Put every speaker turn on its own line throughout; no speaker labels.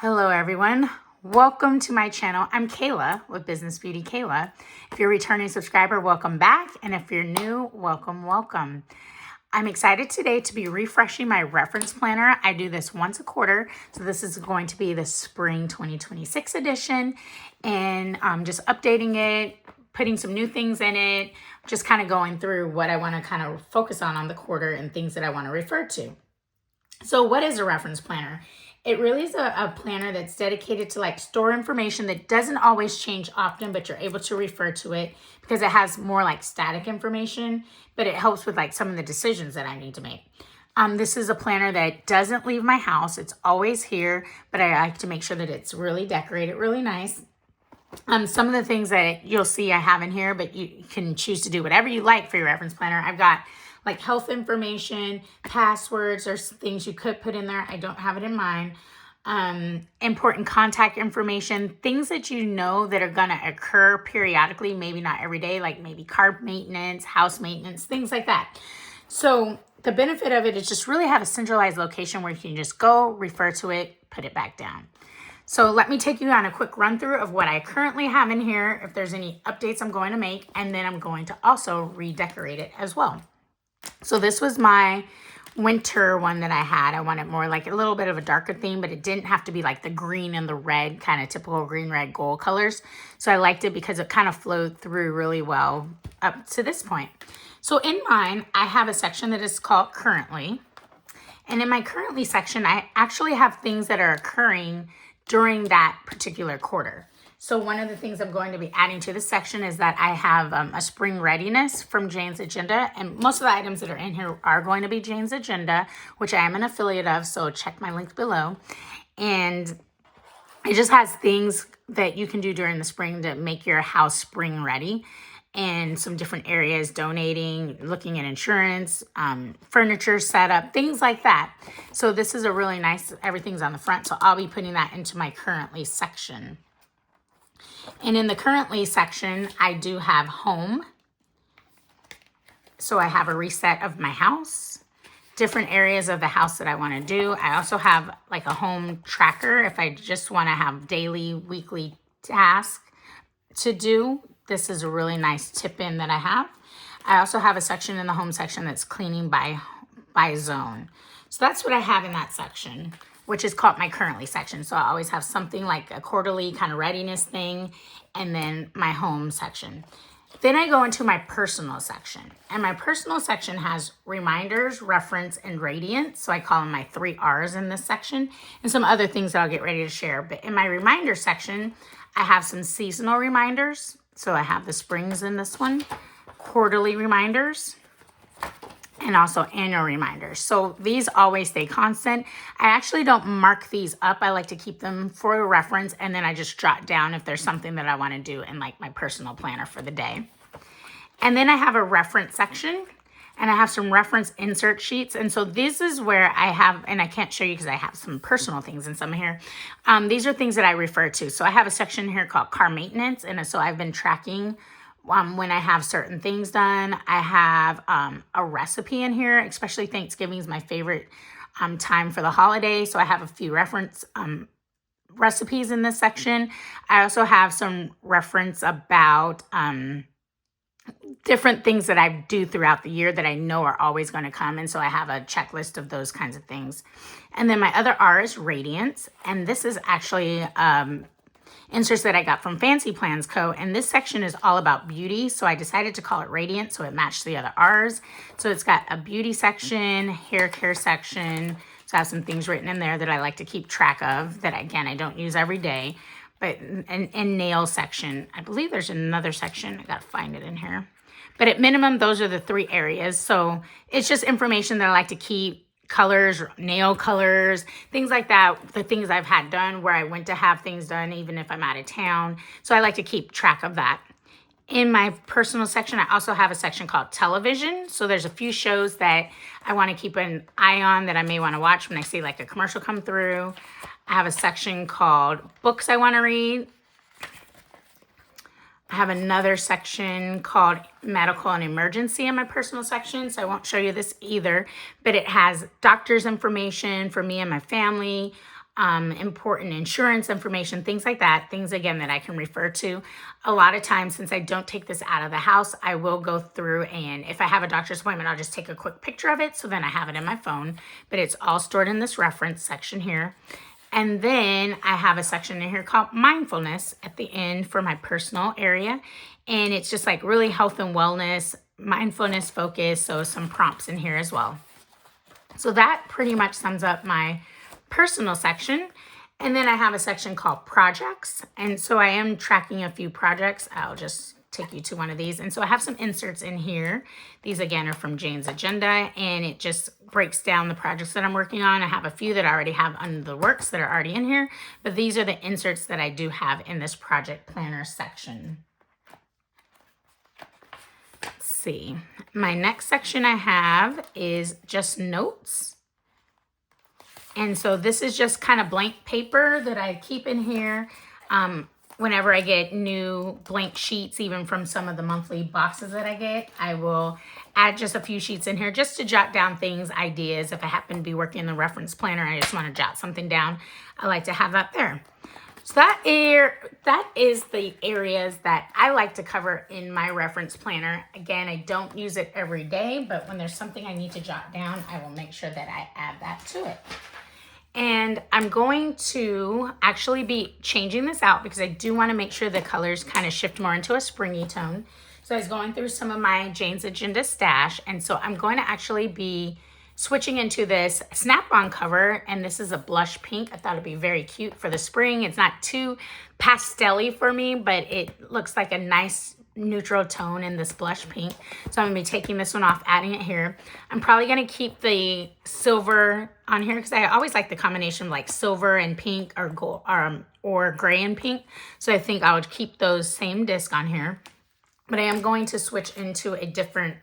Hello everyone. Welcome to my channel. I'm Kayla with Business Beauty Kayla. If you're a returning subscriber, welcome back. And if you're new, welcome. I'm excited today to be refreshing my reference planner. I do this once a quarter. So this is going to be the spring 2026 edition, and I'm just updating it, putting some new things in it, just kind of going through what I want to kind of focus on the quarter and things that I want to refer to. So what is a reference planner? It really is a planner that's dedicated to like store information that doesn't always change often, but you're able to refer to it because it has more like static information, but it helps with like some of the decisions that I need to make. This is a planner that doesn't leave my house. It's always here, but I like to make sure that it's really decorated, really nice. Some of the things that you'll see I have in here, but you can choose to do whatever you like for your reference planner. I've got like health information, passwords, or things you could put in there. I don't have it in mine. Important contact information, things that you know that are gonna occur periodically, maybe not every day, like maybe car maintenance, house maintenance, things like that. So the benefit of it is just really have a centralized location where you can just go, refer to it, put it back down. So let me take you on a quick run through of what I currently have in here, if there's any updates I'm going to make, and then I'm going to also redecorate it as well. So this was my winter one that I had. I wanted more like a little bit of a darker theme, but it didn't have to be like the green and the red, kind of typical green, red, gold colors. So I liked it because it kind of flowed through really well up to this point. So in mine, I have a section that is called Currently. And in my Currently section, I actually have things that are occurring during that particular quarter. So one of the things I'm going to be adding to this section is that I have a spring readiness from Jane's Agenda. And most of the items that are in here are going to be Jane's Agenda, which I am an affiliate of. So check my link below. And it just has things that you can do during the spring to make your house spring ready. And some different areas, donating, looking at insurance, furniture setup, things like that. So this is a really nice, everything's on the front. So I'll be putting that into my Currently section. And in the Currently section, I do have Home. So I have a reset of my house, different areas of the house that I want to do. I also have like a home tracker if I just want to have daily, weekly tasks to do. This is a really nice tip in that I have. I also have a section in the home section that's cleaning by zone. So that's what I have in that section, which is called my Currently section. So I always have something like a quarterly kind of readiness thing, and then my home section. Then I go into my personal section, and my personal section has reminders, reference, and radiance. So I call them my 3 R's in this section, and some other things that I'll get ready to share. But in my reminder section, I have some seasonal reminders. So I have the springs in this one, quarterly reminders, and also annual reminders. So these always stay constant. I actually don't mark these up. I like to keep them for a reference, and then I just jot down if there's something that I want to do in like my personal planner for the day. And then I have a reference section, and I have some reference insert sheets. And so this is where I have, and I can't show you because I have some personal things in some here. These are things that I refer to. So I have a section here called car maintenance. And so I've been tracking when I have certain things done. I have a recipe in here, especially Thanksgiving is my favorite time for the holiday. So I have a few reference recipes in this section. I also have some reference about different things that I do throughout the year that I know are always going to come. And so I have a checklist of those kinds of things. And then my other R is Radiance. And this is actually inserts that I got from Fancy Plans Co. And this section is all about beauty. So I decided to call it Radiant so it matched the other R's. So it's got a beauty section, hair care section. So I have some things written in there that I like to keep track of that, again, I don't use every day. But in nail section, I believe there's another section. I got to find it in here. But at minimum, those are the 3 areas. So it's just information that I like to keep, colors, nail colors, things like that, the things I've had done where I went to have things done, even if I'm out of town. So I like to keep track of that. In my personal section, I also have a section called television. So there's a few shows that I want to keep an eye on that I may want to watch when I see like a commercial come through. I have a section called books I want to read. I have another section called medical and emergency in my personal section, so I won't show you this either, but it has doctor's information for me and my family, important insurance information, things like that, things again that I can refer to. A lot of times, since I don't take this out of the house, I will go through, and if I have a doctor's appointment, I'll just take a quick picture of it, so then I have it in my phone, but it's all stored in this reference section here. And then I have a section in here called mindfulness at the end for my personal area. And it's just like really health and wellness, mindfulness focus. So some prompts in here as well. So that pretty much sums up my personal section. And then I have a section called projects. And so I am tracking a few projects. I'll just take you to one of these. And so I have some inserts in here. These again are from Jane's Agenda, and it just breaks down the projects that I'm working on. I have a few that I already have under the works that are already in here, but these are the inserts that I do have in this project planner section. Let's see. My next section I have is just notes. And so this is just kind of blank paper that I keep in here. Whenever I get new blank sheets, even from some of the monthly boxes that I get, I will add just a few sheets in here just to jot down things, ideas. If I happen to be working in the reference planner, I just want to jot something down, I like to have that there. So that is the areas that I like to cover in my reference planner. Again, I don't use it every day, but when there's something I need to jot down, I will make sure that I add that to it. And I'm going to actually be changing this out because I do want to make sure the colors kind of shift more into a springy tone. So I was going through some of my Jane's Agenda stash, and so I'm going to actually be switching into this snap-on cover, and this is a blush pink. I thought it'd be very cute for the spring. It's not too pastel-y for me, but it looks like a nice neutral tone in this blush pink. So I'm gonna be taking this one off, adding it here. I'm probably gonna keep the silver on here because I always like the combination of like silver and pink or gold or gray and pink. So I think I would keep those same disc on here, but I am going to switch into a different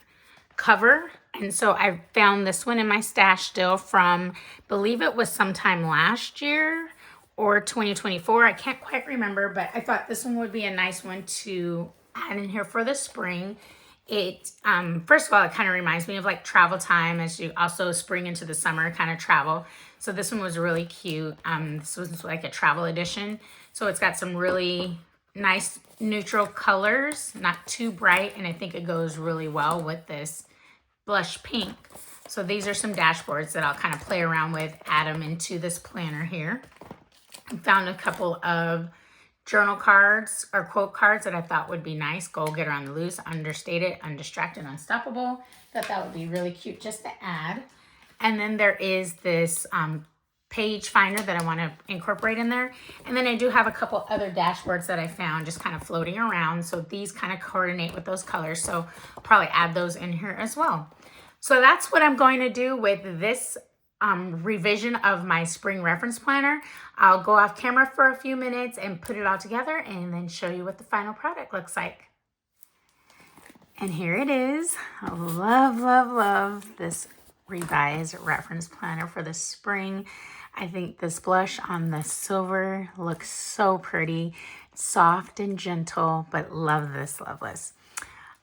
cover. And so I found this one in my stash still from, I believe it was sometime last year or 2024. I can't quite remember, but I thought this one would be a nice one to add in here for the spring. It first of all, it kind of reminds me of like travel time, as you also spring into the summer kind of travel. So this one was really cute. This was like a travel edition. So it's got some really nice neutral colors, not too bright, and I think it goes really well with this blush pink. So these are some dashboards that I'll kind of play around with, add them into this planner here. I found a couple of journal cards or quote cards that I thought would be nice. Go Getter on the Loose, Understated, Undistracted, Unstoppable. Thought that would be really cute just to add. And then there is this page finder that I want to incorporate in there. And then I do have a couple other dashboards that I found just kind of floating around. So these kind of coordinate with those colors. So I'll probably add those in here as well. So that's what I'm going to do with this revision of my spring reference planner. I'll go off camera for a few minutes and put it all together and then show you what the final product looks like. And here it is. I love, love, love this revised reference planner for the spring. I think this blush on the silver looks so pretty, soft and gentle, but love this, love this.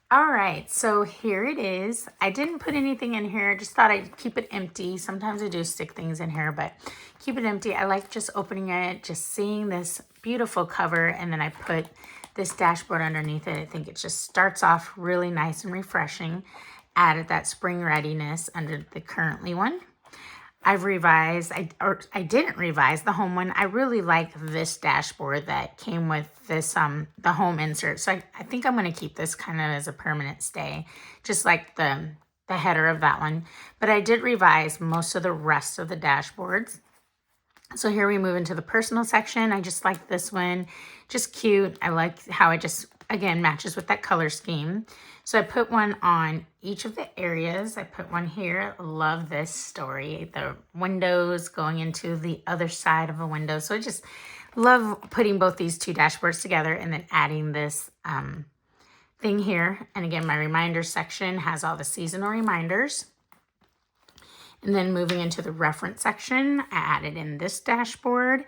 All right, so here it is. I didn't put anything in here. I just thought I'd keep it empty. Sometimes I do stick things in here, but keep it empty. I like just opening it, just seeing this beautiful cover, and then I put this dashboard underneath it. I think it just starts off really nice and refreshing. Added that spring readiness under the currently one. I've revised, I didn't revise the home one. I really like this dashboard that came with this, the home insert. So I think I'm going to keep this kind of as a permanent stay, just like the header of that one. But I did revise most of the rest of the dashboards. So here we move into the personal section. I just like this one, just cute. I like how it just, again, matches with that color scheme. So I put one on each of the areas. I put one here. Love this story. The windows going into the other side of a window. So I just love putting both these two dashboards together and then adding this thing here. And again, my reminders section has all the seasonal reminders. And then moving into the reference section, I added in this dashboard.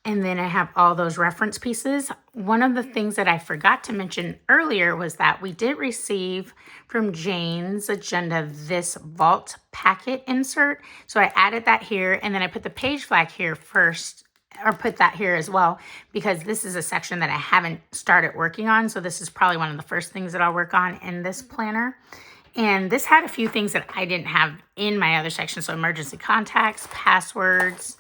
And then I have all those reference pieces. One of the things that I forgot to mention earlier was that we did receive from Jane's Agenda this vault packet insert. So I added that here, and then I put the page flag here first, or put that here as well, because this is a section that I haven't started working on. So this is probably one of the first things that I'll work on in this planner. And this had a few things that I didn't have in my other section. So emergency contacts, passwords.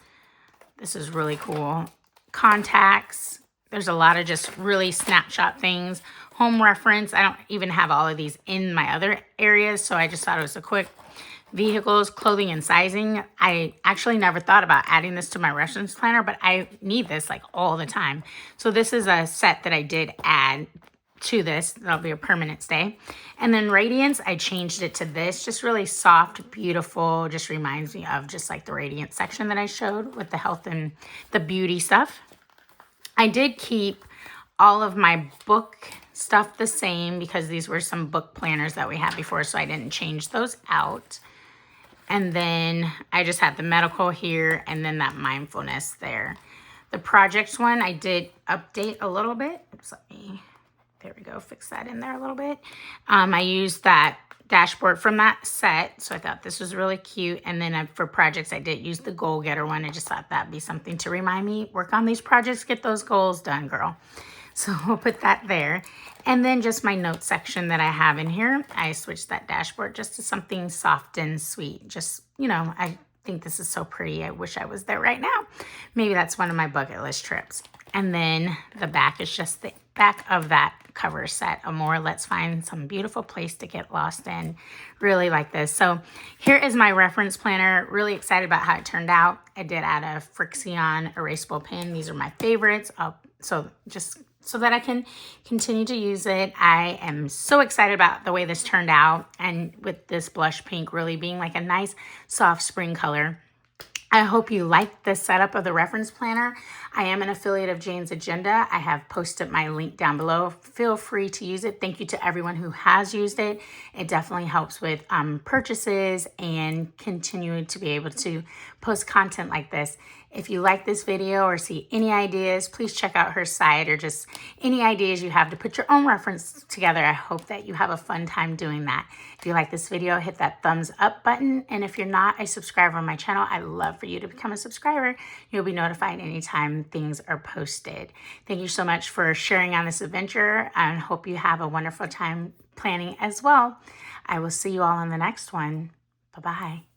This is really cool. Contacts. There's a lot of just really snapshot things. Home reference. I don't even have all of these in my other areas, so I just thought it was a quick. Vehicles, clothing, and sizing. I actually never thought about adding this to my reference planner, but I need this like all the time. So this is a set that I did add to this. That'll be a permanent stay. And then Radiance, I changed it to this. Just really soft, beautiful. Just reminds me of just like the Radiance section that I showed with the health and the beauty stuff. I did keep all of my book stuff the same because these were some book planners that we had before, so I didn't change those out. And then I just had the medical here and then that mindfulness there. The projects one, I did update a little bit. Oops, there we go, fix that in there a little bit. I used that dashboard from that set, so I thought this was really cute. And then for projects, I did use the goal getter one. I just thought that'd be something to remind me, work on these projects, get those goals done, girl. So we'll put that there. And then just my notes section that I have in here, I switched that dashboard just to something soft and sweet. Just, you know, I think this is so pretty. I wish I was there right now. Maybe that's one of my bucket list trips. And then the back is just the back of that cover set. Amore, let's find some beautiful place to get lost in. Really like this. So here is my reference planner. Really excited about how it turned out. I did add a Frixion erasable pen. These are my favorites. So just so that I can continue to use it. I am so excited about the way this turned out, and with this blush pink really being like a nice soft spring color. I hope you like the setup of the reference planner. I am an affiliate of Jane's Agenda. I have posted my link down below. Feel free to use it. Thank you to everyone who has used it. It definitely helps with purchases and continuing to be able to post content like this. If you like this video or see any ideas, please check out her site, or just any ideas you have to put your own reference together. I hope that you have a fun time doing that. If you like this video, hit that thumbs up button. And if you're not a subscriber on my channel, I'd love for you to become a subscriber. You'll be notified anytime things are posted. Thank you so much for sharing on this adventure, and hope you have a wonderful time planning as well. I will see you all in the next one. Bye-bye.